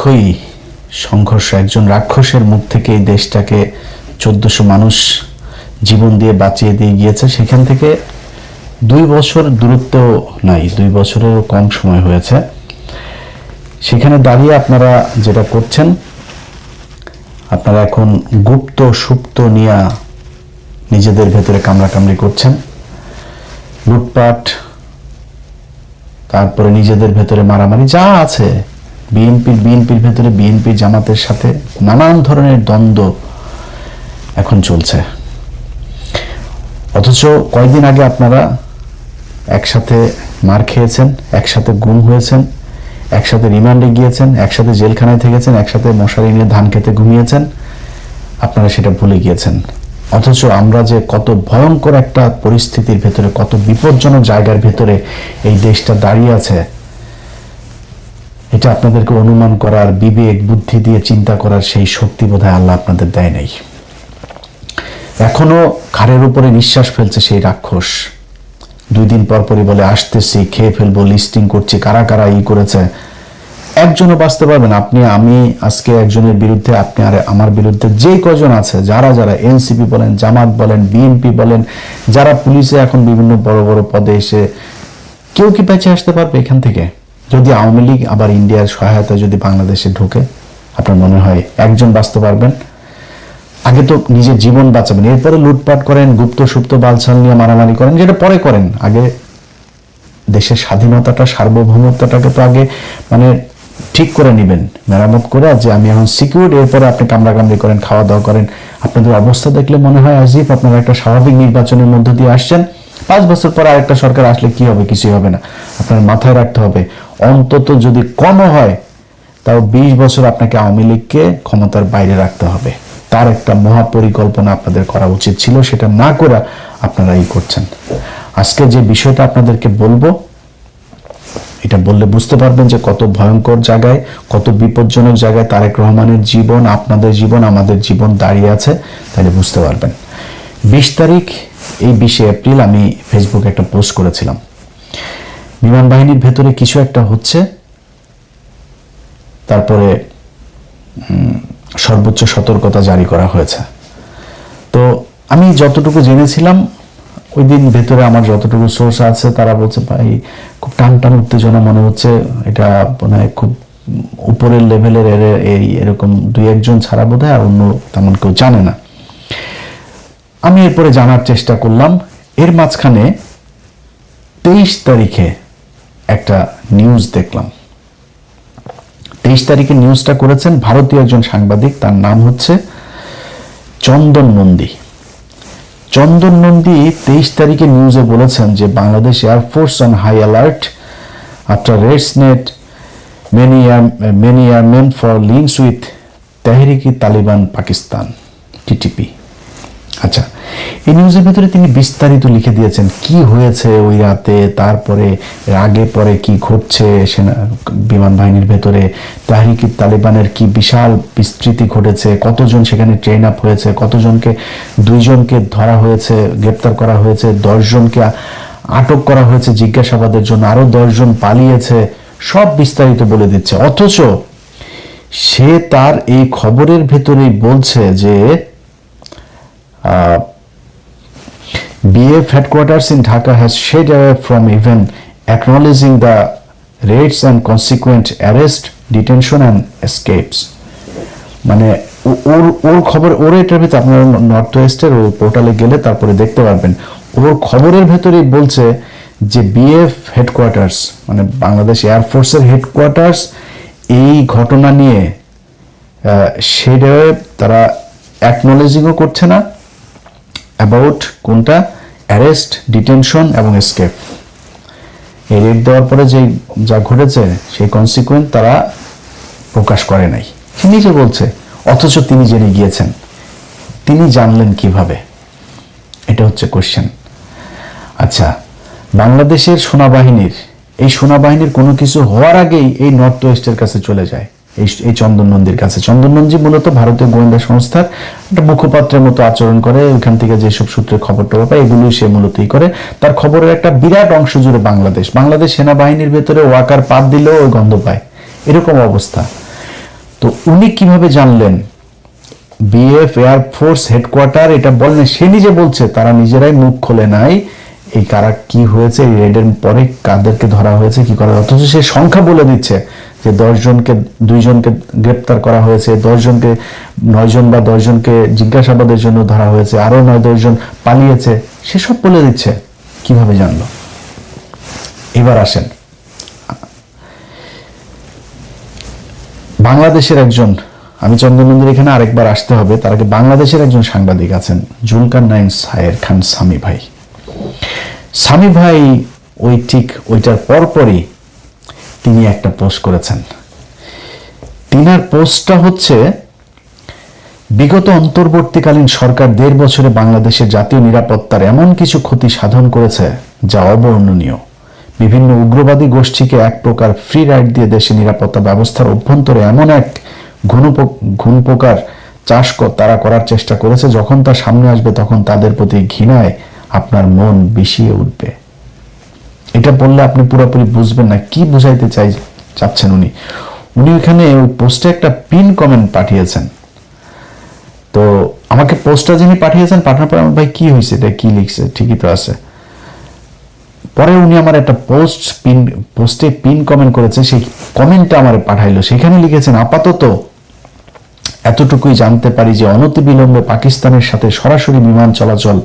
দীর্ঘই সংঘর্ষ, একজন রাক্ষসের মুখ থেকে এই দেশটাকে 1400 মানুষ জীবন দিয়ে বাঁচিয়ে দিয়ে গিয়েছে। সেখান থেকে 2 বছর দূরত্ব নাই, 2 বছরেরও কম সময় হয়েছে। সেখানে দাঁড়িয়ে আপনারা যেটা করছেন, আপনারা এখন গুপ্ত সুপ্ত নিয়ে নিজেদের ভেতরে কামড়াকামড়ি করছেন, লুটপাট, তারপরে নিজেদের ভেতরে মারামারি যা আছে, বিএনপির ভেতরে বিএনপি জামাতের সাথে নানান ধরনের দ্বন্দ্ব এখন চলছে। অথচ কয়েকদিন আগে আপনারা একসাথে মার খেয়েছেন, একসাথে গুম হয়েছেন, একসাথে রিমান্ডে গিয়েছেন, একসাথে জেলখানায় থেকেছেন, একসাথে মশারি নিয়ে ধান খেতে ঘুমিয়েছেন। আপনারা সেটা ভুলে গিয়েছেন। অথচ আমরা যে কত ভয়ঙ্কর একটা পরিস্থিতির ভেতরে, কত বিপজ্জনক জায়গার ভেতরে এই দেশটা দাঁড়িয়ে আছে, এটা আপনাদেরকে অনুমান করার, বিবেক বুদ্ধি দিয়ে চিন্তা করার সেই শক্তি বোধহয় আল্লাহ আপনাদের দেয় নাই। এখনো ঘাড়ের উপরে নিঃশ্বাস ফেলছে সেই রাক্ষস। 2 দিন পর পরই বলে আসতেছি, খেয়ে ফেলবো, লিস্টিং করছি, কারা কারা করেছে। একজনও বাঁচতে পারবেন। আপনি, আমি আজকে একজনের বিরুদ্ধে, আপনি আর আমার বিরুদ্ধে যে কজন আছে, যারা যারা এনসিপি বলেন, জামাত বলেন, বিএনপি বলেন, যারা পুলিশে এখন বিভিন্ন বড় বড় পদে এসে, কেউ কি বেঁচে আসতে পারবে এখান থেকে? যদি আওয়ামী লীগ আবার ইন্ডিয়ার সহায়তা যদি বাংলাদেশে ঢুকে, আপনার মনে হয় একজন বাঁচতে পারবেন? আগে তো নিজের জীবন বাঁচাবেন, এরপরে লুটপাট করেন, গুপ্ত সুপ্ত বালছাল নিয়ে মারামারি করেন, যেটা পরে করেন। আগে দেশের স্বাধীনতাটা, সার্বভৌমত্বটাকে তো আগে মানে ঠিক করে নেবেন, মেরামত করে, যে আমি এখন সিকিউর, এরপরে আপনি কামড়াকামড়ি করেন, খাওয়া দাওয়া করেন। আপনাদের অবস্থা দেখলে মনে হয় আজিব আপনারা একটা স্বাভাবিক নির্বাচনের মধ্য দিয়ে আসছেন। 5 বছর পর আরেকটা সরকার আসলে কি হবে? কিছুই হবে না। আপনার মাথায় রাখতে হবে, অন্তত যদি কমও হয় তাও 20 বছর আপনাকে আওয়ামী লীগকে ক্ষমতার বাইরে রাখতে হবে। তার একটা মহাপরিকল্পনা আপনাদের করা উচিত ছিল, সেটা না করে আপনারা করছেন। আজকে যে বিষয়টা আপনাদেরকে বলবো, এটা বললে বুঝতে পারবেন যে কত ভয়ঙ্কর জায়গায়, কত বিপজ্জনক জায়গায় তারেক রহমানের জীবন, আপনাদের জীবন, আমাদের জীবন দাঁড়িয়ে আছে। তাহলে বুঝতে পারবেন। 20 তারিখ, এই 20 এপ্রিল আমি ফেসবুকে একটা পোস্ট করেছিলাম, বিমান বাহিনীর ভেতরে কিছু একটা হচ্ছে, তারপরে সর্বোচ্চ সতর্কতা জারি করা হয়েছে। তো আমি যতটুকু জেনেছিলাম, ওই দিন ভেতরে আমার যতটুকু সোর্স আছে তারা বলছে, ভাই খুব টান টান উত্তেজনা মনে হচ্ছে, এটা মানে খুব উপরের লেভেলের, এরকম 2-1 জন ছাড়া বোধহয় আর অন্য তেমন কেউ জানে না। আমি এরপরে জানার চেষ্টা করলাম। এর মাঝখানে 23 তারিখে একটা নিউজ দেখলাম। 23 তারিখে নিউজটা করেছেন ভারতীয় একজন সাংবাদিক, তার নাম হচ্ছে চন্দন নন্দী। চন্দন নন্দী 23 তারিখে নিউজে বলেছেন যে Bangladesh air force on high alert after raids net many airmen for links with Tehrik Taliban Pakistan, TTP. আচ্ছা, এই নিউজের ভিতরে তিনি বিস্তারিত লিখে দিয়েছেন কি হয়েছে ওই রাতে, তারপরে আগে পরে কি ঘটছে, সেনা বিমান বাহিনীর ভেতরে তাহরিকি তালিবানের কি বিশাল বিস্তৃতি ঘটেছে, কতজন সেখানে ট্রেন আপ হয়েছে, কতজনকে, 2 জনকে ধরা হয়েছে, গ্রেপ্তার করা হয়েছে, 10 জনকে আটক করা হয়েছে জিজ্ঞাসাবাদের জন্য, আরো 10 জন পালিয়েছে, সব বিস্তারিত বলে দিচ্ছে। অথচ সে তার এই খবরের ভেতরেই বলছে যে BF headquarters in Dhaka has shied away from even acknowledging the raids and consequent arrest, detention and escapes. মানে ওর খবর, ওর এটার ভিতরে আপনারা নর্থ ওয়েস্টের ওই পোর্টালে গেলে তারপরে দেখতে পারবেন, ওর খবরের ভেতরেই বলছে যে BF হেডকোয়ার্টার্স মানে বাংলাদেশ এয়ারফোর্সের হেডকোয়ার্টার্স এই ঘটনা নিয়ে সেটা তারা অ্যাকনোলেজিংও করছে না অ্যাবাউট কোনটা, অ্যারেস্ট, ডিটেনশন এবং এসকেপ। এই রেড দেওয়ার পরে যে যা ঘটেছে সেই কনসিকুয়েন্স তারা প্রকাশ করে নাই, সে নিজে বলছে। অথচ তিনি জেনে গিয়েছেন। তিনি জানলেন কিভাবে? এটা হচ্ছে কোশ্চেন। আচ্ছা, বাংলাদেশের সেনাবাহিনীর কোনো কিছু হওয়ার আগেই এই নর্থ ওয়েস্টের কাছে চলে যায়, এই চন্দন নন্দীর কাছে। চন্দন নন্দী মূলত ভারতীয় গোয়েন্দা সংস্থার একটা মুখপাত্রের মতো আচরণ করে, ওইখান থেকে যেসব সূত্রে খবর টবর পায় এগুলোই সে মূলতই করে। তার খবরের একটা বিরাট অংশ জুড়ে বাংলাদেশ সেনাবাহিনীর ভেতরে ওয়াকার পাত দিলেও ওই গন্ধ পায়, এরকম অবস্থা। তো উনি কিভাবে জানলেন? বিএফ এয়ারফোর্স হেডকোয়ার্টার এটা বলেন, সে নিজে বলছে তারা নিজেরাই মুখ খোলে নাই এই কারা কি হয়েছে, এই রেডের পরে কাদেরকে ধরা হয়েছে, কি করা, অথচ সে সংখ্যা বলে দিচ্ছে যে 10 জনকে 2 জনকে গ্রেপ্তার করা হয়েছে, 10 জনকে 9 জন বা 10 জনকে জিজ্ঞাসাবাদের জন্য ধরা হয়েছে, আরো 9-10 জন পালিয়েছে, সেসব বলে দিচ্ছে। কিভাবে জানলো? এবার আসেন, বাংলাদেশের একজন, আমি চন্দন নন্দীর এখানে আরেকবার আসতে হবে, তার আগে বাংলাদেশের একজন সাংবাদিক আছেন জুলকারনাইন সায়ের খান সামি ভাই। সামি ভাই ওই ঠিক ওইটার পরপরই তিনি একটা পোস্ট করেছেন। তিনার পোস্টটা হচ্ছে, বিগত অন্তর্বর্তীকালীন সরকার 1.5 বছরে বাংলাদেশের জাতীয় নিরাপত্তার এমন কিছু ক্ষতি সাধন করেছে যা অবর্ণনীয়। বিভিন্ন উগ্রবাদী গোষ্ঠীকে এক প্রকার ফ্রি রাইড দিয়ে দেশে নিরাপত্তা ব্যবস্থার অভ্যন্তরে এমন এক ঘুণপোকার চাষ তারা করার চেষ্টা করেছে, যখন তা সামনে আসবে তখন তাদের প্রতি ঘৃণায় আপনার মন বিষিয়ে উঠবে। এটা বললে আপনি পুরোপুরি বুঝবেন না কি বুঝাইতে চাচ্ছেন উনি। উনি ওখানে ওই পোস্টে একটা পিন কমেন্ট পাঠিয়েছেন। তো আমাকে পোস্টটা যিনি পাঠিয়েছেন, পাঠানোর পর আমার ভাই কি হয়েছে, এটা কি লিখছে, ঠিকই তো আছে। পরে উনি আমার একটা পোস্টে পিন কমেন্ট করেছে, সেই কমেন্টটা আমার পাঠাইলো। সেখানে লিখেছেন, আপাতত এতটুকুই জানতে পারি যে অনতিবিলম্বে পাকিস্তানের সাথে সরাসরি বিমান চলাচল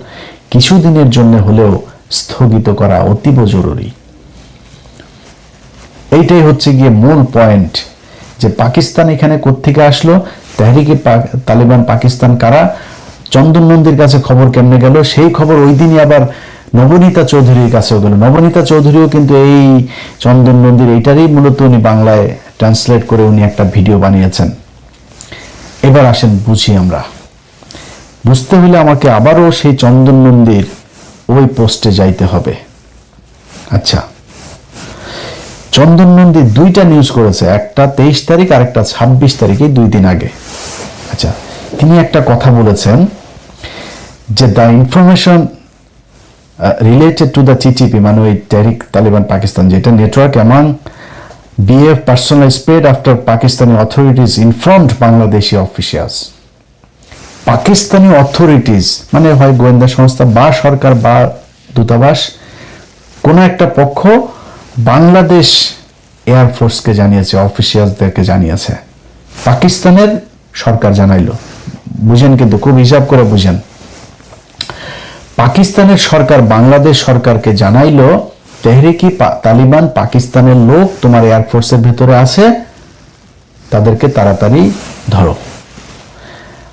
কিছুদিনের জন্য হলেও স্থগিত করা অতীব জরুরি। এইটাই হচ্ছে গিয়ে মূল পয়েন্ট, যে পাকিস্তান এখানে কোত্থেকে আসলো, তেহরিকে তালিবান পাকিস্তান কারা, চন্দন নন্দীর কাছে খবর কেমনে গেল, সেই খবর ওই দিনই আবার নবনীতা চৌধুরীর কাছেও গেল। নবনীতা চৌধুরীও কিন্তু এই চন্দন নন্দীর এইটারই মূলত উনি বাংলায় ট্রান্সলেট করে উনি একটা ভিডিও বানিয়েছেন। এবার আসেন বুঝি আমরা। বুঝতে হলে আমাকে আবারও সেই চন্দন নন্দীর ওই পোস্টে যাইতে হবে। আচ্ছা, চন্দন নন্দী 2টা নিউজ করেছে, একটা 23 তারিখ আর একটা 26 তারিখে, 2 দিন আগে। আচ্ছা, তিনি একটা কথা বলেছেন যে the information related to the TTP, মানে ওই টেহরিক তালিবান পাকিস্তান, যেটা network among BF personal spread after Pakistani authorities informed Bangladeshi officials. Pakistani authorities মানে হয় গোয়েন্দা সংস্থা বা সরকার বা দূতাবাস, কোন একটা পক্ষ বাংলাদেশ এয়ারফোর্সকে জানিয়েছে, অফিসিয়ালদেরকে জানিয়েছে, পাকিস্তানের সরকার জানাইলো। বুঝেন, কিন্তু খুব হিসাব করে বুঝেন। পাকিস্তানের সরকার বাংলাদেশ সরকারকে জানাইলো, তেহরিকি তালিবান পাকিস্তানের লোক তোমার এয়ারফোর্সের ভেতরে আছে, তাদেরকে তাড়াতাড়ি ধরো।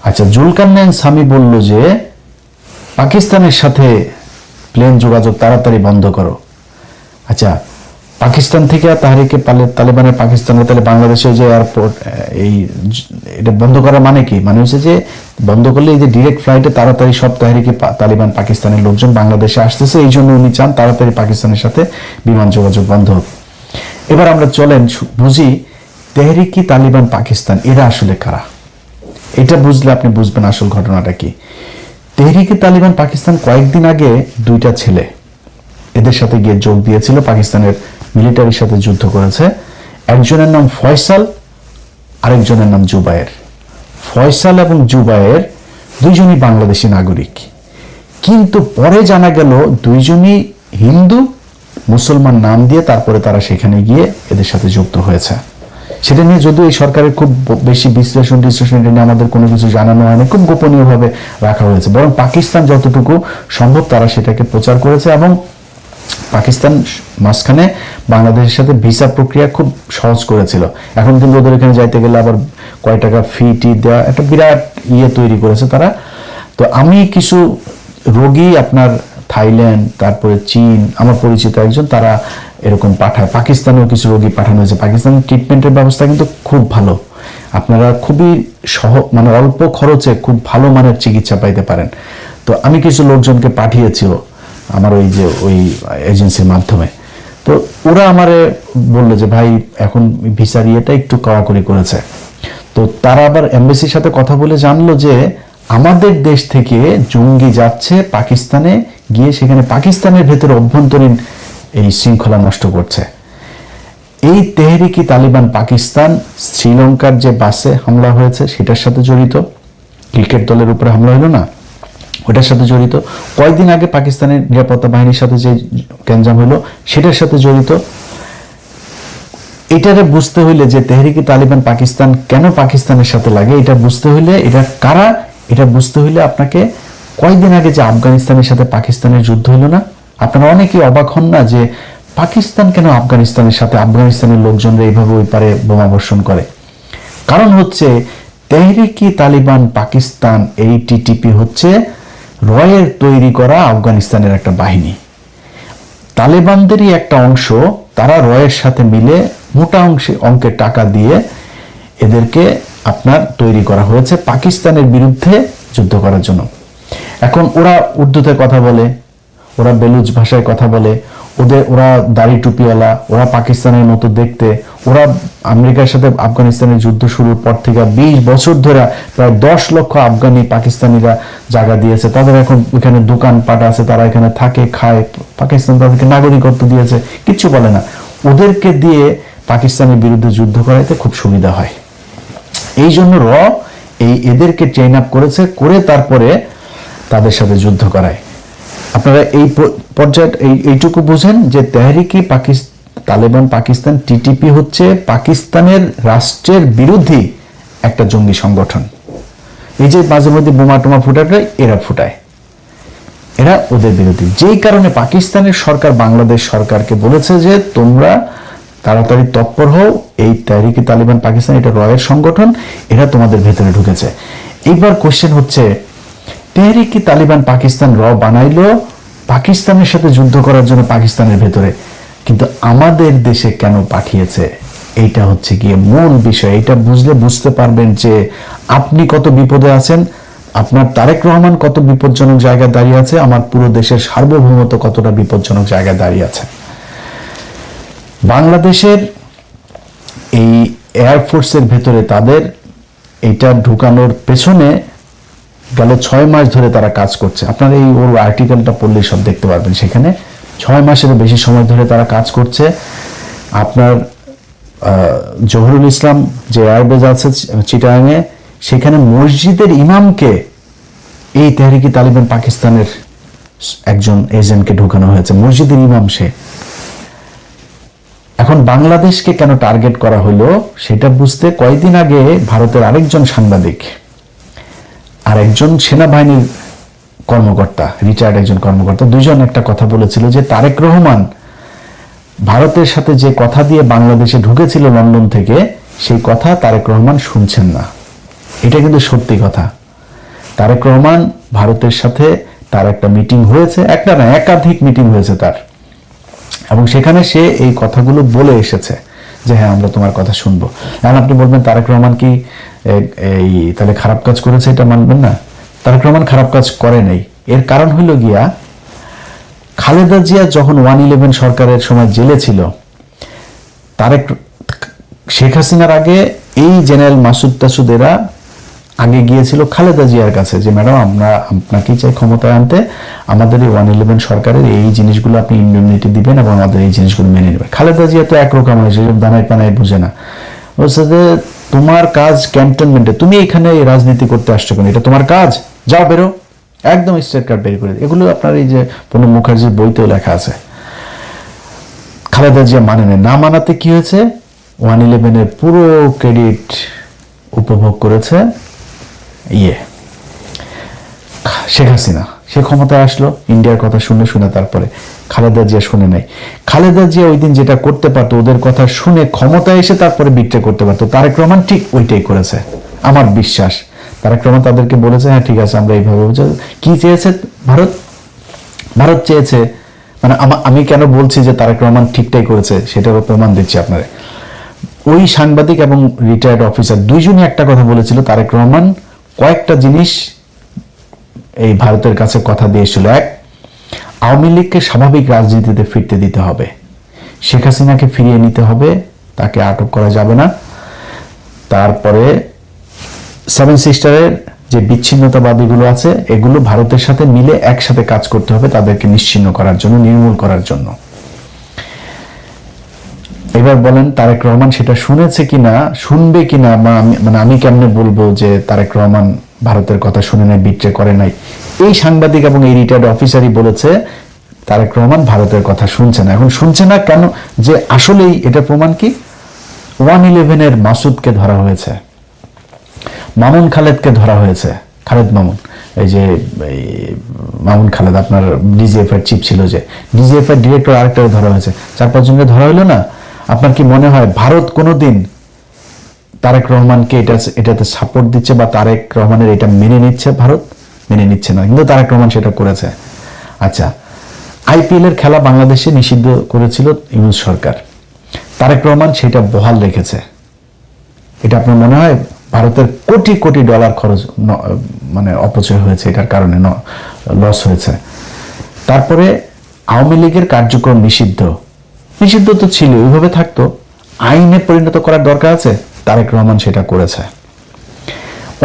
আচ্ছা, জুলকারনাইন সামি বলল যে পাকিস্তানের সাথে প্লেন যোগাযোগ তাড়াতাড়ি বন্ধ করো। আচ্ছা, পাকিস্তান থেকে তাহরিকে তালিবানের পাকিস্তানের, তাহলে বাংলাদেশে যে এয়ারপোর্ট এই এটা বন্ধ করার মানে কি? মানে হচ্ছে যে বন্ধ করলে এই যে ডিরেক্ট ফ্লাইটে তাড়াতাড়ি সব তাহরিকে তালিবান পাকিস্তানের লোকজন বাংলাদেশে আসতেছে, এই জন্য উনি চান তাড়াতাড়ি পাকিস্তানের সাথে বিমান যোগাযোগ বন্ধ হোক। এবার আমরা চলেন বুঝি তেহরিকি তালিবান পাকিস্তান এরা আসলে কারা। এটা বুঝলে আপনি বুঝবেন আসল ঘটনাটা কি। তেহরিকি তালিবান পাকিস্তান কয়েকদিন আগে 2টা ছেলে এদের সাথে গিয়ে যোগ দিয়েছিল, পাকিস্তানের মিলিটারির সাথে যুদ্ধ করেছে। একজনের নাম ফয়সাল, আরেকজনের নাম জুবায়ের। ফয়সাল এবং জুবায়ের দুইজনই বাংলাদেশি নাগরিক, কিন্তু পরে জানা গেল দুইজনই হিন্দু মুসলমান নাম দিয়ে তারপরে তারা সেখানে গিয়ে এদের সাথে যুক্ত হয়েছে। সেটা নিয়ে যদিও এই সরকারের খুব বেশি বিশ্লেষণ নিয়ে আমাদের কোনো কিছু জানানো হয়নি, খুব গোপনীয়ভাবে রাখা হয়েছে, বরং পাকিস্তান যতটুকু সম্ভব তারা সেটাকে প্রচার করেছে এবং পাকিস্তান মাঝখানে বাংলাদেশের সাথে ভিসা প্রক্রিয়া খুব সহজ করেছিল। এখন কিন্তু ওদের এখানে যাইতে গেলে আবার কয় টাকা ফি দেওয়া, একটা বিরাট তৈরি করেছে তারা। তো আমি কিছু রোগী আপনার থাইল্যান্ড, তারপরে চীন, আমার পরিচিত একজন, তারা এরকম পাঠায়। পাকিস্তানেও কিছু রোগী পাঠানো হয়েছে। পাকিস্তানের ট্রিটমেন্টের ব্যবস্থা কিন্তু খুব ভালো, আপনারা খুবই মানে অল্প খরচে খুব ভালো মানের চিকিৎসা পাইতে পারেন। তো আমি কিছু লোকজনকে পাঠিয়েছিও আমার ওই এজেন্সির মাধ্যমে। তো ওরা আমারে বললো যে ভাই এখন ভিসার ইয়েটা একটু কড়াকড়ি করেছে। তো তারা আবার এমবেসির সাথে কথা বলে জানলো যে আমাদের দেশ থেকে জঙ্গি যাচ্ছে পাকিস্তানে, গিয়ে সেখানে পাকিস্তানের ভেতরে অভ্যন্তরীণ এই শৃঙ্খলা নষ্ট করছে। এই তেহরিকি তালিবান পাকিস্তান শ্রীলঙ্কার যে বাসে হামলা হয়েছে সেটার সাথে জড়িত, ক্রিকেট দলের উপরে হামলা হলো না, ওটার সাথে জড়িত। কয়েকদিন আগে পাকিস্তানের নিরাপত্তা বাহিনীর সাথে যে গ্যাঞ্জাম হলো সেটার সাথে জড়িত। এটারে বুঝতে হইলে যে তেহরিকি তালিবান পাকিস্তান কেন পাকিস্তানের সাথে লাগে, এটা বুঝতে হইলে, এটা কারা, এটা বুঝতে হইলে আপনাকে কয়েকদিন আগে যে আফগানিস্তানের সাথে পাকিস্তানের যুদ্ধ হলো না, আপনারা অনেকেই অবাক হন না যে পাকিস্তান কেন আফগানিস্তানের সাথে, আফগানিস্তানের লোকজনরা এইভাবে ওই পারে বোমা বর্ষণ করে। কারণ হচ্ছে তেহরিকি তালিবান পাকিস্তান, এই টিটিপি হচ্ছে রয়ের তৈরি করা আফগানিস্তানের একটা বাহিনী। তালেবানদেরই একটা অংশ, তারা রয়ের সাথে মিলে মোটা অঙ্কের টাকা দিয়ে এদেরকে আপনার তৈরি করা হয়েছে পাকিস্তানের বিরুদ্ধে যুদ্ধ করার জন্য। এখন ওরা উর্দুতে কথা বলে, ওরা বেলুচ ভাষায় কথা বলে, ওরা দাড়ি টুপিওয়ালা, ওরা পাকিস্তানের মতো দেখতে, ওরা আমেরিকার সাথে আফগানিস্তানের যুদ্ধ শুরুর পর থেকে 20 বছর ধরে প্রায় 10 লক্ষ আফগানি পাকিস্তানিরা জায়গা দিয়েছে, তাদের এখন এখানে দোকানপাট আছে, তারা এখানে থাকে খায়, পাকিস্তান তাদেরকে নাগরিকত্ব দিয়েছে, কিচ্ছু বলে না। ওদেরকে দিয়ে পাকিস্তানের বিরুদ্ধে যুদ্ধ করাইতে খুব সুবিধা হয়। এই জন্য এদেরকে ট্রেন আপ করেছে, করে তারপরে তাদের সাথে যুদ্ধ করায়। আপনারা এই পর্যায়ে এইটুকু বুঝেন যে তেহরিকি তালেবান পাকিস্তান টিটিপি হচ্ছে পাকিস্তানের রাষ্ট্রের বিরোধী একটা জঙ্গি সংগঠন। এই যে মাঝে মধ্যে বোমা টোমা ফুটায়, এরা ফুটায়, এরা ওদের বিরোধী। যেই কারণে পাকিস্তানের সরকার বাংলাদেশ সরকারকে বলেছে যে তোমরা তাড়াতাড়ি তৎপর হও, এই তেহরিকি তালিবান পাকিস্তান এটা রয়ের সংগঠন, এরা তোমাদের ভেতরে ঢুকেছে। এইবার কোশ্চেন হচ্ছে, তেহরিকি তালিবান পাকিস্তান বানাইলো পাকিস্তানের সাথে যুদ্ধ করার জন্য পাকিস্তানের ভেতরে, কিন্তু আমাদের দেশে কেন পাঠিয়েছে? এইটা হচ্ছে গিয়ে মূল বিষয়। এটা বুঝলে বুঝতে পারবেন যে আপনি কত বিপদে আছেন, আপনার তারেক রহমান কত বিপজ্জনক জায়গায় দাঁড়িয়ে আছে, আমার পুরো দেশের সার্বভৌমত্ব কতটা বিপজ্জনক জায়গায় দাঁড়িয়ে আছে। বাংলাদেশের এই এয়ারফোর্সের ভেতরে তাদের এটা ঢুকানোর পেছনে গেল 6 মাস ধরে তারা কাজ করছে। আপনারা এই ওর আর্টিকেলটা পড়লেই সব দেখতে পারবেন। সেখানে 6 মাসেরও বেশি সময় ধরে তারা কাজ করছে। আপনার জহুরুল ইসলাম যে এয়ারবেজ আছে চিটাগাংয়ে, সেখানে মসজিদের ইমামকে এই তেহরিকি তালিবান পাকিস্তানের একজন এজেন্টকে ঢুকানো হয়েছে, মসজিদের ইমাম সে। এখন বাংলাদেশকে কেন টার্গেট করা হলো সেটা বুঝতে কয়েকদিন আগে ভারতের আরেকজন সাংবাদিক আর একজন সেনাবাহিনীর কর্মকর্তা, রিটায়ার্ড একজন কর্মকর্তা, দুজন একটা কথা বলেছিল যে তারেক রহমান ভারতের সাথে যে কথা দিয়ে বাংলাদেশে ঢুকেছিল লন্ডন থেকে, সেই কথা তারেক রহমান শুনছেন না। এটা কিন্তু সত্যি কথা। তারেক রহমান ভারতের সাথে তার একটা মিটিং হয়েছে, একটা না একাধিক মিটিং হয়েছে তার, এবং সেখানে সে এই কথাগুলো বলে এসেছে যে হ্যাঁ আমরা তোমার কথা শুনবো। এখন আপনি বলবেন তারেক রহমান কি এই তাহলে খারাপ কাজ করেছে, এটা মানবেন না? তারেক রহমান খারাপ কাজ করে নাই। এর কারণ হইল গিয়া, খালেদা জিয়া যখন 111 সরকারের সময় জেলে ছিল, শেখ হাসিনার আগে এই জেনারেল মাসুদ টাসুদ এরা আগে গিয়েছিল খালেদা জিয়ার কাছে যে ম্যাডাম আমরা আপনাকে চাই ক্ষমতায় আনতে, আমাদের এই 111 সরকারের এই জিনিসগুলো আপনি ইন্ডেমনিটি দিবেন এবং আমাদের এই জিনিসগুলো মেনে নেবেন। খালেদা জিয়া তো একরকম হয়েছে, দানাই পানায় বুঝে না, বলছে যে তোমার কাজ ক্যান্টনমেন্টে, তুমি এখানে রাজনীতি করতে আসছো কেন, এটা তোমার কাজ, যাও বেরো, একদম স্ট্রেট কার্ড বের করে। এগুলো আপনার এই যে প্রণব মুখার্জির বইতেও লেখা আছে। খালেদা জিয়া মানে না মানাতে কি হয়েছে, 111 পুরো ক্রেডিট উপভোগ করেছে শেখ হাসিনা। সে ক্ষমতায় আসলো, ইন্ডিয়ার কথা শুনে তারপরে খালেদা জিয়া শুনে নাই। খালেদা জিয়া ওই দিন যেটা করতে পারতো, ওদের কথা শুনে ক্ষমতায় এসে তারপরে বিট্রে করতে পারতো। তারেক রহমান ঠিক ওইটাই করেছে আমার বিশ্বাস। তারেক রহমান তাদেরকে বলেছে হ্যাঁ ঠিক আছে আমরা এইভাবে, কি চেয়েছে ভারত চেয়েছে, মানে আমি কেন বলছি যে তারেক রহমান ঠিকটাই করেছে সেটারও প্রমাণ দিচ্ছি আপনারা। ওই সাংবাদিক এবং রিটায়ার্ড অফিসার দুইজনই একটা কথা বলেছিল, তারেক রহমান কয়েকটা জিনিস এই ভারতের কাছে কথা দিয়েছিল। এক, আওয়ামী লীগকে স্বাভাবিক রাজনীতিতে ফিরতে দিতে হবে, শেখ হাসিনাকে ফিরিয়ে নিতে হবে, তাকে আটক করা যাবে না। তারপরে 7 সিস্টারের যে বিচ্ছিন্নতাবাদীগুলো আছে এগুলো ভারতের সাথে মিলে একসাথে কাজ করতে হবে তাদেরকে নিশ্চিহ্ন করার জন্য, নির্মূল করার জন্য। এবার এবার বলেন তারেক রহমান সেটা শুনেছে কিনা, শুনবে কিনা, মানে আমি কেমনে বলবো যে তারেক রহমান ভারতের কথা শুনে নাই, বিট্রে করে নাই? এই সাংবাদিক এবং এই রিটায়ার্ড অফিসারই বলেছে তারেক রহমান ভারতের কথা শুনছে না। এখন শুনছে না কেন, যে আসলেই এটা প্রমাণ কি, 111-এর মাসুদকে ধরা হয়েছে, মামুন খালেদকে ধরা হয়েছে, খালেদ মামুন, এই যে মামুন খালেদ আপনার ডিজিএফ এর চিফ ছিল, যে ডিজিএফ এর ডিরেক্টর আরেকটাকে ধরা হয়েছে, 4-5 জনকে ধরা হইলো না? আপনার কি মনে হয় ভারত কোনোদিন তারেক রহমানকে এটাতে সাপোর্ট দিচ্ছে বা তারেক রহমানের এটা মেনে নিচ্ছে? ভারত মেনে নিচ্ছে না, কিন্তু তারেক রহমান সেটা করেছে। আচ্ছা, আইপিএল এর খেলা বাংলাদেশে নিষিদ্ধ করেছিল ইউনূস সরকার, তারেক রহমান সেটা বহাল রেখেছে। এটা আপনার মনে হয় ভারতের কোটি কোটি ডলার খরচ মানে অপচয় হয়েছে, এটার কারণে লস হয়েছে? তারপরে আওয়ামী লীগের কার্যক্রম নিষিদ্ধ তো ছিল, ওইভাবে থাকতো, আইনে পরিণত করার দরকার আছে, তারেক রহমান সেটা করেছে।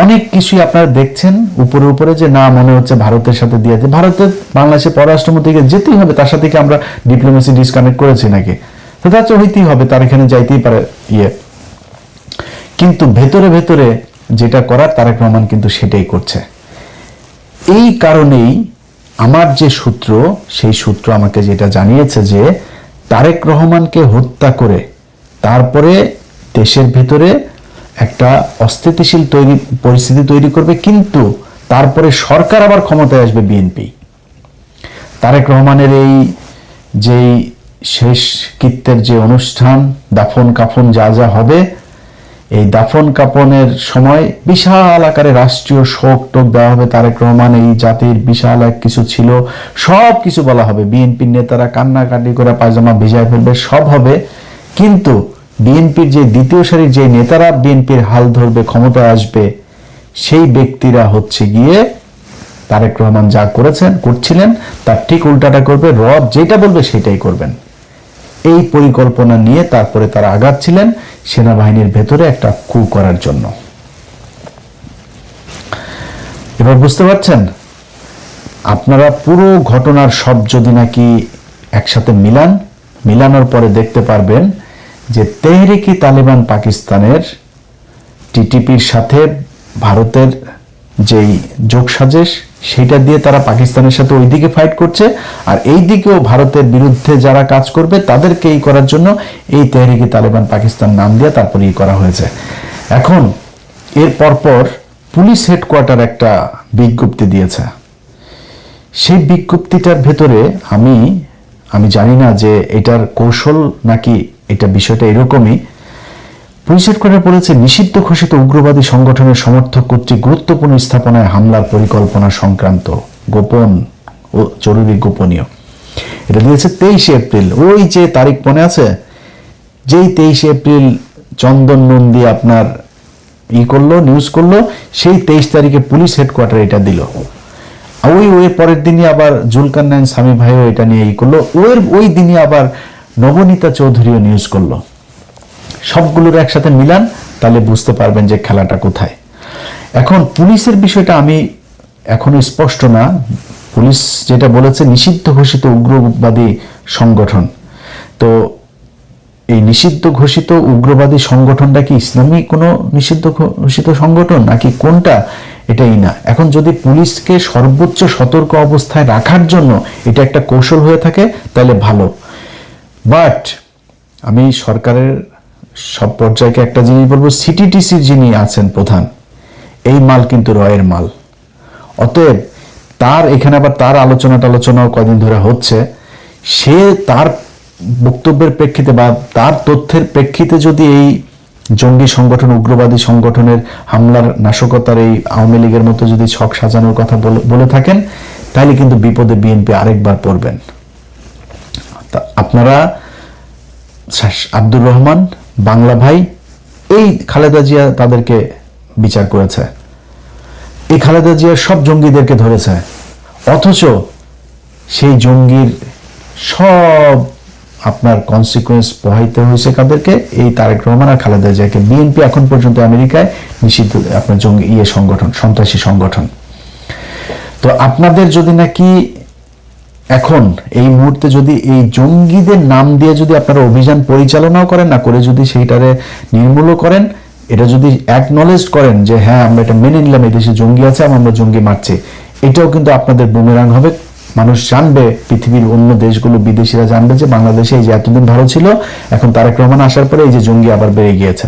অনেক কিছুই আপনারা দেখছেন উপরে উপরে, যে না মনে হচ্ছে ভারতের সাথে দিয়ে, ভারতের বাংলাদেশের পররাষ্ট্রমন্ত্রীকে যেতেই হবে, তার সাথে কি আমরা ডিপ্লোমেসি ডিসকানেক্ট করেছি নাকি? তো তা তো হইতেই হবে, তার এখানে যাইতেই পারে কিন্তু ভেতরে ভেতরে যেটা করার তারেক রহমান কিন্তু সেটাই করছে। এই কারণেই আমার যে সূত্র, সেই সূত্র আমাকে যেটা জানিয়েছে যে তারেক রহমানকে হত্যা করে তারপরে দেশের ভিতরে একটা অস্থিতিশীল পরিস্থিতি তৈরি করবে, কিন্তু তারপরে সরকার আবার ক্ষমতায় আসবে বিএনপি। তারেক রহমানের এই যেই শেষ কৃত্যের যে অনুষ্ঠান, দাফন কাফন যা যা হবে, এই দাফন কাফনের সময় বিশাল আকারে রাষ্ট্রীয় শোক টোক দেওয়া হবে, তারেক রহমান এই জাতির বিশাল এক কিছু ছিল, সব কিছু বলা হবে, বিএনপির নেতারা কান্নাকাটি করে পায়জামা ভিজায় ফেলবে, সব হবে। কিন্তু বিএনপির যে দ্বিতীয় সারির যে নেতারা বিএনপির হাল ধরবে, ক্ষমতায় আসবে, সেই ব্যক্তিরা হচ্ছে গিয়ে তারেক রহমান যা করছিলেন তার ঠিক উল্টাটা করবে, রব যেটা বলবে সেটাই করবেন। এই পরিকল্পনা নিয়ে তারপরে তারা আগাচ্ছিলেন সেনাবাহিনীর ভেতরে একটা কু করার জন্য। এবার বুঝতে পারছেন? আপনারা পুরো ঘটনার সব যদি নাকি একসাথে মিলানোর পরে দেখতে পারবেন যে তেহরিকি তালিবান পাকিস্তানের টিটিপির সাথে ভারতের যেই যোগসাজশ, সেটা দিয়ে তারা পাকিস্তানের সাথে ওইদিকে ফাইট করছে, আর এই দিকেও ভারতের বিরুদ্ধে যারা কাজ করবে তাদেরকে এই করার জন্য এই তেহরিকি তালিবান পাকিস্তান নাম দিয়ে তারপরে এই করা হয়েছে। এখন এর পরপর পুলিশ হেডকোয়ার্টার একটা বিজ্ঞপ্তি দিয়েছে। সেই বিজ্ঞপ্তিটার ভেতরে আমি জানি না যে এটার কৌশল নাকি এটা বিষয়টা এরকমই। পুলিশ হেডকোয়ার্টার বলেছে, নিষিদ্ধ ঘোষিত উগ্রবাদী সংগঠনের সমর্থক কর্তৃক গুরুত্বপূর্ণ স্থাপনায় হামলার পরিকল্পনা সংক্রান্ত গোপন ও জরুরি গোপনীয়। এটা দিয়েছে 23 এপ্রিল। ওই যে তারিখ মনে আছে, যেই 23 এপ্রিল চন্দন নন্দী আপনার নিউজ করলো, সেই 23 তারিখে পুলিশ হেডকোয়ার্টার এটা দিল। ওই পরের দিনই আবার জুলকারনাইন স্বামী ভাইও এটা নিয়ে করলো, ওই দিনই আবার নবনীতা চৌধুরীও নিউজ করলো। সবগুলোর একসাথে মিলান, তাহলে বুঝতে পারবেন যে খেলাটা কোথায়। এখন পুলিশের বিষয়টা আমি এখনো স্পষ্ট না। পুলিশ যেটা বলেছে নিষিদ্ধ ঘোষিত উগ্রবাদী সংগঠন, তো এই নিষিদ্ধ ঘোষিত উগ্রবাদী সংগঠনটা কি ইসলামী কোনো নিষিদ্ধ ঘোষিত সংগঠন নাকি কোনটা, এটাই না। এখন যদি পুলিশকে সর্বোচ্চ সতর্ক অবস্থায় রাখার জন্য এটা একটা কৌশল হয়ে থাকে তাহলে ভালো, বাট আমি সরকারের সব পর্যায়কে একটা জিনিস বলবো, সিটিটিসির যিনি আছেন প্রধান, এই মাল কিন্তু রয়ের মাল। অতএব তার এখানে আবার তার আলোচনাও কদিন ধরে হচ্ছে, সে তার বক্তব্যের প্রেক্ষিতে বা তার তথ্যের প্রেক্ষিতে যদি এই জঙ্গি সংগঠন, উগ্রবাদী সংগঠনের হামলার নাশকতার এই আওয়ামী লীগের মতো যদি ছক সাজানোর কথা বলে থাকেন, তাহলে কিন্তু বিপদে বিএনপি আরেকবার পড়বেন। আপনারা আব্দুর রহমান, বাংলা ভাই, এই খালেদা জিয়া তাদেরকে বিচার করেছে, এই খালেদা জিয়া সব জঙ্গিদেরকে ধরেছে, অথচ সেই জঙ্গির সব আপনার কনসিকুয়েন্স বহাইতে হয়েছে কাদেরকে? এই তারেক রহমান আর খালেদা জিয়াকে। বিএনপি এখন পর্যন্ত আমেরিকায় নিষিদ্ধ আপনার জঙ্গি সংগঠন, সন্ত্রাসী সংগঠন। তো আপনাদের যদি নাকি এখন এই মুহূর্তে যদি এই জঙ্গিদের নাম দিয়ে যদি আপনারা অভিযান পরিচালনাও করেন, না করে যদি সেইটারে নির্মূল করেন, এটা যদি অ্যাকনলেজ করেন যে হ্যাঁ আমরা এটা মেনে নিলাম এই দেশে জঙ্গি আছে, আমরা জঙ্গি মারছি, এটাও কিন্তু আপনাদের বুমেরাং হবে। মানুষ জানবে, পৃথিবীর অন্য দেশগুলো, বিদেশিরা জানবে যে বাংলাদেশে এই যে এতদিন ভালো ছিল, এখন তারেক রহমান আসার পরে এই যে জঙ্গি আবার বেড়ে গিয়েছে।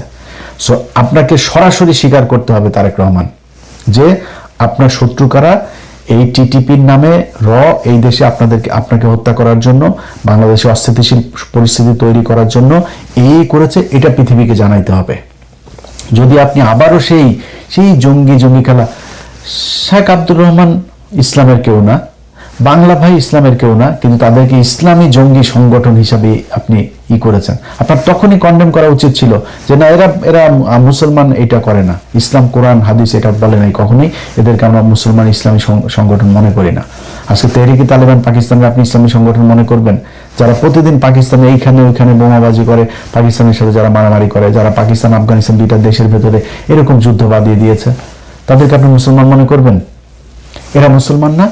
সো আপনাকে সরাসরি স্বীকার করতে হবে তারেক রহমান যে আপনার শত্রু কারা, এই টিটিপির নামে এই দেশে আপনাকে হত্যা করার জন্য, বাংলাদেশে অস্থিতিশীল পরিস্থিতি তৈরি করার জন্য এই করেছে, এটা পৃথিবীকে জানাইতে হবে। যদি আপনি আবারও সেই জঙ্গি খেলা, শেখ আব্দুর রহমান ইসলামের কেউ না, বাংলা ভাই ইসলামের কেউ না, কিন্তু তাদেরকে ইসলামী জঙ্গি সংগঠন হিসাবে আপনি করেছেন। আপনার তখনই কন্ডেম করা উচিত ছিল যে না, এরা মুসলমান, এটা করে না, ইসলাম কোরআন হাদিস এটা বলে নাই কখনোই, এদেরকে আমরা মুসলমান ইসলামী সংগঠন মনে করি না। আজকে তেহরিকে তালেবান পাকিস্তানকে আপনি ইসলামী সংগঠন মনে করবেন? যারা প্রতিদিন পাকিস্তানে এইখানে ওইখানে বোমাবাজি করে, পাকিস্তানের সাথে যারা মারামারি করে, যারা পাকিস্তান আফগানিস্তান দুইটা দেশের ভেতরে এরকম যুদ্ধ বাঁধিয়ে দিয়েছে, তাদেরকে আপনি মুসলমান মনে করবেন? এরা মুসলমান না।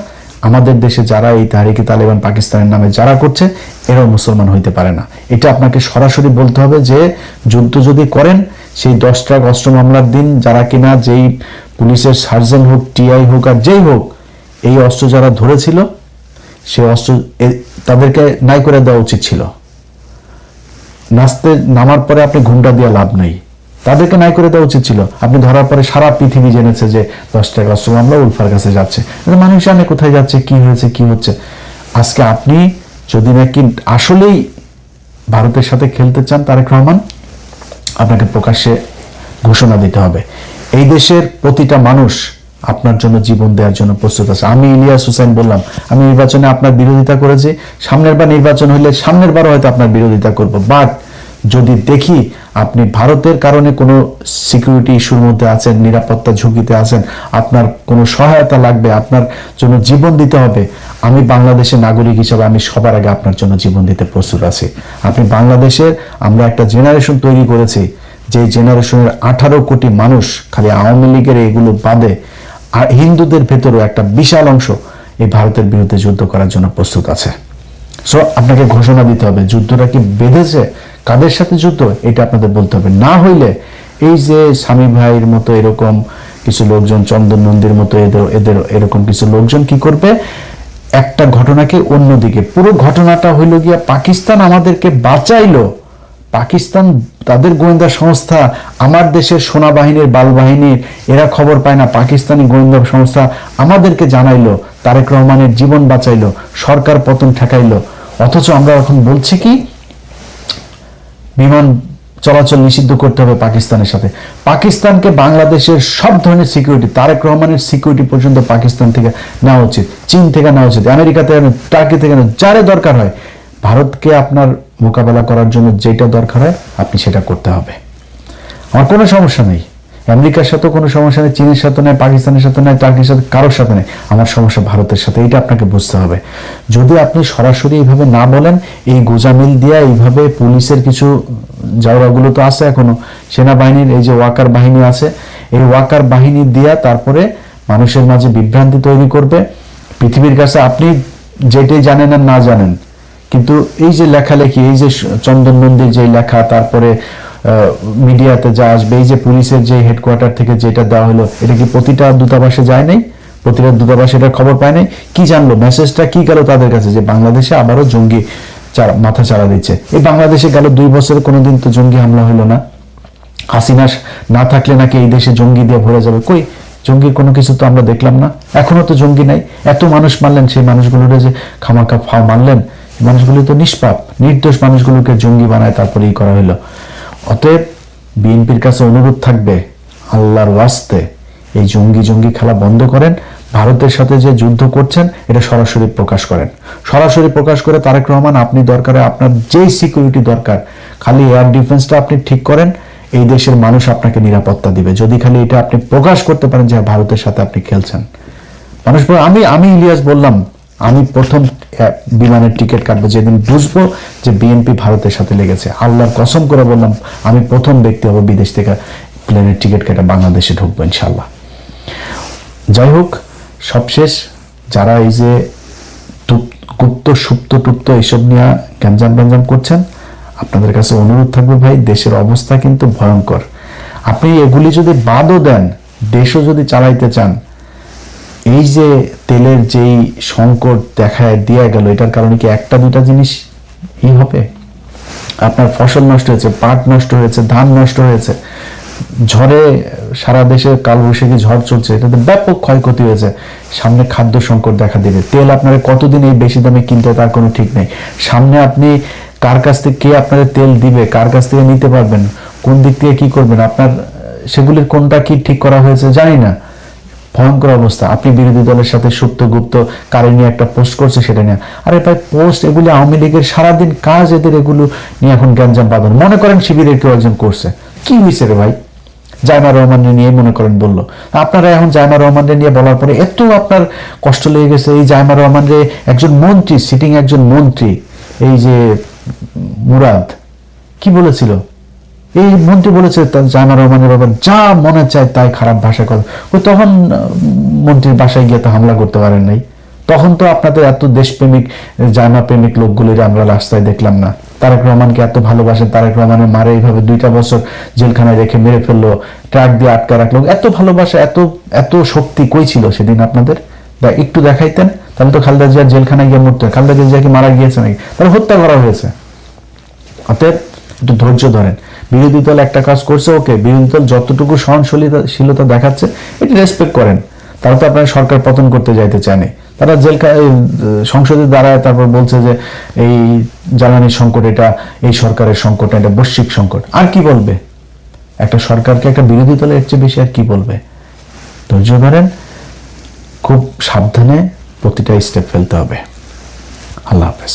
আমাদের দেশে যারা এই তাহরিকে তালেবান পাকিস্তানের নামে যারা করছে, এরাও মুসলমান হইতে পারে না। এটা আপনাকে সরাসরি বলতে হবে যে যুদ্ধ যদি করেন, সেই 10 ট্রাক অস্ত্র মামলার দিন যারা কিনা, যেই পুলিশের সার্জেন্ট হোক, টিআই হোক আর যেই হোক, এই অস্ত্র যারা ধরেছিল, সেই অস্ত্র তাদেরকে নাই করে দেওয়া উচিত ছিল। নামার পরে আপনি ঘুমটা দিয়ে লাভ নেই, তাদেরকে নাই করে দেওয়া উচিত ছিল। আপনি ধরার পরে সারা পৃথিবী জেনেছে যে 10 টাকা অস্ত্র মামলা উলফার কাছে যাচ্ছে, মানুষ জানে কোথায় যাচ্ছে, কি হয়েছে, কি হচ্ছে। আজকে আপনি যদি নাকি আসলেই ভারতের সাথে খেলতে চান তারেক রহমান, আপনাকে প্রকাশ্যে ঘোষণা দিতে হবে এই দেশের প্রতিটা মানুষ আপনার জন্য জীবন দেওয়ার জন্য প্রস্তুত আছে। আমি ইলিয়াস হোসেন বললাম, আমি নির্বাচনে আপনার বিরোধিতা করেছি, সামনের বার নির্বাচন হলে সামনের বারও হয়তো আপনার বিরোধিতা করব, বাট যদি দেখি আপনি ভারতের কারণে কোনো সিকিউরিটি ইস্যুর মধ্যে আছেন, নিরাপত্তা ঝুঁকিতে আছেন, আপনার কোনো সহায়তা লাগবে, আপনার জন্য জীবন দিতে হবে, আমি বাংলাদেশের নাগরিক হিসেবে আমি সবার আগে আপনার জন্য জীবন দিতে প্রস্তুত আছি। আপনি বাংলাদেশের, আমরা একটা জেনারেশন তৈরি করেছি, যে জেনারেশনের 18 কোটি মানুষ, খালি আওয়ামী লীগের এগুলো বাদে আর হিন্দুদের ভেতরেও একটা বিশাল অংশ এই ভারতের বিরুদ্ধে যুদ্ধ করার জন্য প্রস্তুত আছে। সো আপনাকে ঘোষণা দিতে হবে যুদ্ধটা কি বেঁধেছে, কাদের সাথে যুদ্ধ, এটা আপনাদের বলতে হবে। না হইলে এই যে স্বামী ভাইয়ের মতো এরকম কিছু লোকজন, চন্দন নন্দীর মতো এদের এরকম কিছু লোকজন কি করবে, একটা ঘটনাকে অন্যদিকে, পুরো ঘটনাটা হইল গিয়া পাকিস্তান আমাদেরকে বাঁচাইলো, পাকিস্তান তাদের গোয়েন্দা সংস্থা, আমার দেশের সেনাবাহিনীর বালবাহিনীর এরা খবর পায় না, পাকিস্তানি গোয়েন্দা সংস্থা আমাদেরকে জানাইলো, তারেক রহমানের জীবন বাঁচাইলো, সরকার পতন ঠেকাইলো। অথচ আমরা এখন বলছি কি বিমান চলাচল নিষিদ্ধ করতে হবে পাকিস্তানের সাথে। পাকিস্তানকে বাংলাদেশের সব ধরনের সিকিউরিটি, তারেক রহমানের সিকিউরিটি পর্যন্ত পাকিস্তান থেকে নেওয়া উচিত, চীন থেকে নেওয়া উচিত, আমেরিকা থেকে, টার্কি থেকে, যারে দরকার হয়। ভারতকে আপনার মোকাবেলা করার জন্য যেটা দরকার হয় আপনি সেটা করতে হবে। আমার কোনো সমস্যা নেই, আমেরিকার সাথেও কোনো সমস্যা নেই, চীনের সাথে নেই, পাকিস্তানের সাথে নেই, টার্কির সাথে, কারোর সাথে নেই। আমার সমস্যা ভারতের সাথে, এটা আপনাকে বুঝতে হবে। যদি আপনি সরাসরি এইভাবে না বলেন, এই গোজামিল দিয়া এইভাবে পুলিশের কিছু জায়গাগুলো তো আছে এখনো, সেনাবাহিনীর এই যে ওয়াকার বাহিনী আছে, এই ওয়াকার বাহিনী দিয়া তারপরে মানুষের মাঝে বিভ্রান্তি তৈরি করবে। পৃথিবীর কাছে আপনি যেটাই জানেন আর না জানেন, কিন্তু এই যে লেখালেখি, এই যে চন্দন নন্দীর যে লেখা, তারপরে মিডিয়াতে যা আসবে, এই যে পুলিশের যে হেডকোয়ার্টার থেকে যেটা দেওয়া হলো, এটা কি প্রতিটা দূতাবাসে যায় নাই? প্রতিটা দূতাবাসে এটা খবর পায় নাই? কি জানলো, মেসেজটা কি গেল তাদের কাছে যে বাংলাদেশে আবারও জঙ্গি মাথা চারা দিচ্ছে? এই বাংলাদেশে গেল 2 বছরে কোনোদিন তো জঙ্গি হামলা হলো না। হাসিনা না থাকলে নাকি এই দেশে জঙ্গি দিয়ে ভরে যাবে, কই জঙ্গির কোনো কিছু তো আমরা দেখলাম না, এখনো তো জঙ্গি নাই। এত মানুষ মারলেন, সেই মানুষগুলোরে যে খামাখা ফাও মারলেন, মানুষগুলো তো নিষ্পাপ, নির্দোষ মানুষগুলোকে জঙ্গি বানায় তারপরে করা হলো। অতএব বিএনপির কাছে অনুরোধ থাকবে, আল্লাহর ওয়াস্তে এই জঙ্গি খেলা বন্ধ করেন। ভারতের সাথে যে যুদ্ধ করছেন এটা সরাসরি প্রকাশ করেন, সরাসরি প্রকাশ করে তারেক রহমান আপনি দরকারে আপনার যেই সিকিউরিটি দরকার, খালি এয়ার ডিফেন্সটা আপনি ঠিক করেন, এই দেশের মানুষ আপনাকে নিরাপত্তা দিবে। যদি খালি এটা আপনি প্রকাশ করতে পারেন যে ভারতের সাথে আপনি খেলছেন, মানুষ আমি ইলিয়াস বললাম, আমি প্রথম বিমানের টিকিট কাটবো যেদিন বুঝবো যে বিএনপি ভারতের সাথে লেগেছে। আল্লাহর কসম করে বললাম, আমি প্রথম ব্যক্তি হবো বিদেশ থেকে প্লেনের টিকিট কেটে বাংলাদেশে ঢুকবো ইনশাল্লাহ। যাই হোক, সবশেষ যারা এই যে গুপ্ত সুপ্ত টুপ্ত এইসব নিয়ে গ্যাঞ্জাম করছেন। আপনাদের কাছে অনুরোধ থাকবে ভাই, দেশের অবস্থা কিন্তু ভয়ঙ্কর। আপনি এগুলি যদি বাদও দেন, দেশও যদি চালাইতে চান, এই যে তেলের যেই সংকট দেখায় দিয়ে গেল, এটার কারণে কি একটা দুটা জিনিস হবে? আপনার ফসল নষ্ট হয়েছে, পাট নষ্ট হয়েছে, ধান নষ্ট হয়েছে, ঝড়ে সারা দেশে কালবৈশাখী ঝড় চলছে, এটাতে ব্যাপক ক্ষয়ক্ষতি হয়েছে। সামনে খাদ্য সংকট দেখা দেবে। তেল আপনারা কতদিন এই বেশি দামে কিনতে তার কোনো ঠিক নেই। সামনে আপনি কার কাছ থেকে কে আপনাদের তেল দিবে, কার কাছ থেকে নিতে পারবেন, কোন দিক থেকে কি করবেন, আপনার সেগুলির কোনটা কি ঠিক করা হয়েছে জানি না। ভয়ঙ্কর অবস্থা। আপনি বিরোধী দলের সাথে সুপ্ত গুপ্ত কারে নিয়ে একটা পোস্ট করছে, সেটা নিয়ে আরে ভাই পোস্ট এগুলি আওয়ামী লীগের সারাদিন কাজ, এদের এগুলো নিয়ে এখন গ্যাঞ্জাম বাঁধানো। মনে করেন শিবিরের কেউ একজন করছে, কি হয়েছে রে ভাই? জায়মা রহমানকে নিয়ে মনে করেন বললো, আপনারা এখন জায়মা রহমানকে নিয়ে বলার পরে এত আপনার কষ্ট লেগে গেছে। এই জায়মা রহমানরে একজন মন্ত্রী, সিটিং একজন মন্ত্রী, এই যে মুরাদ কি বলেছিল, এই মন্ত্রী বলেছে জায়মা রহমানের ব্যাপার যা মনে চায় তাই খারাপ ভাষা কথা। তখন মন্ত্রীর বাসায় গিয়ে তো হামলা করতে পারেন নাই। তখন তো আপনাদের এত দেশপ্রেমিক জায়মা প্রেমিক লোকগুলির আমরা রাস্তায় দেখলাম না। তারেক রহমানকে এত ভালোবাসেন, তারেক রহমানের মারে এইভাবে 2টা বছর জেলখানায় রেখে মেরে ফেললো, ট্রাক দিয়ে আটকা রাখলো। এত ভালোবাসা, এত এত শক্তি কই ছিল সেদিন আপনাদের? একটু দেখাইতেন তাহলে তো খালেদা জিয়ার জেলখানায় গিয়ে মরতে হয়। খালেদা জিয়া কি মারা গিয়েছে নাকি? তাহলে হত্যা করা হয়েছে। অতএব একটু ধৈর্য ধরেন। বিরোধী দল একটা কাজ করছে, ওকে, বিরোধী দল যতটুকু সহনশীলতা দেখাচ্ছে এটি রেসপেক্ট করেন। তারা তো আপনার সরকার পতন করতে যাইতে চায়নি। তারা সংসদে দাঁড়ায় তারপর বলছে যে এই জ্বালানির সংকট এটা এই সরকারের সংকট, এটা বৈশ্বিক সংকট। আর কি বলবে একটা সরকারকে, একটা বিরোধী দলের এর চেয়ে বেশি আর কি বলবে? ধৈর্য ধরেন, খুব সাবধানে প্রতিটা স্টেপ ফেলতে হবে। আল্লাহ হাফেজ।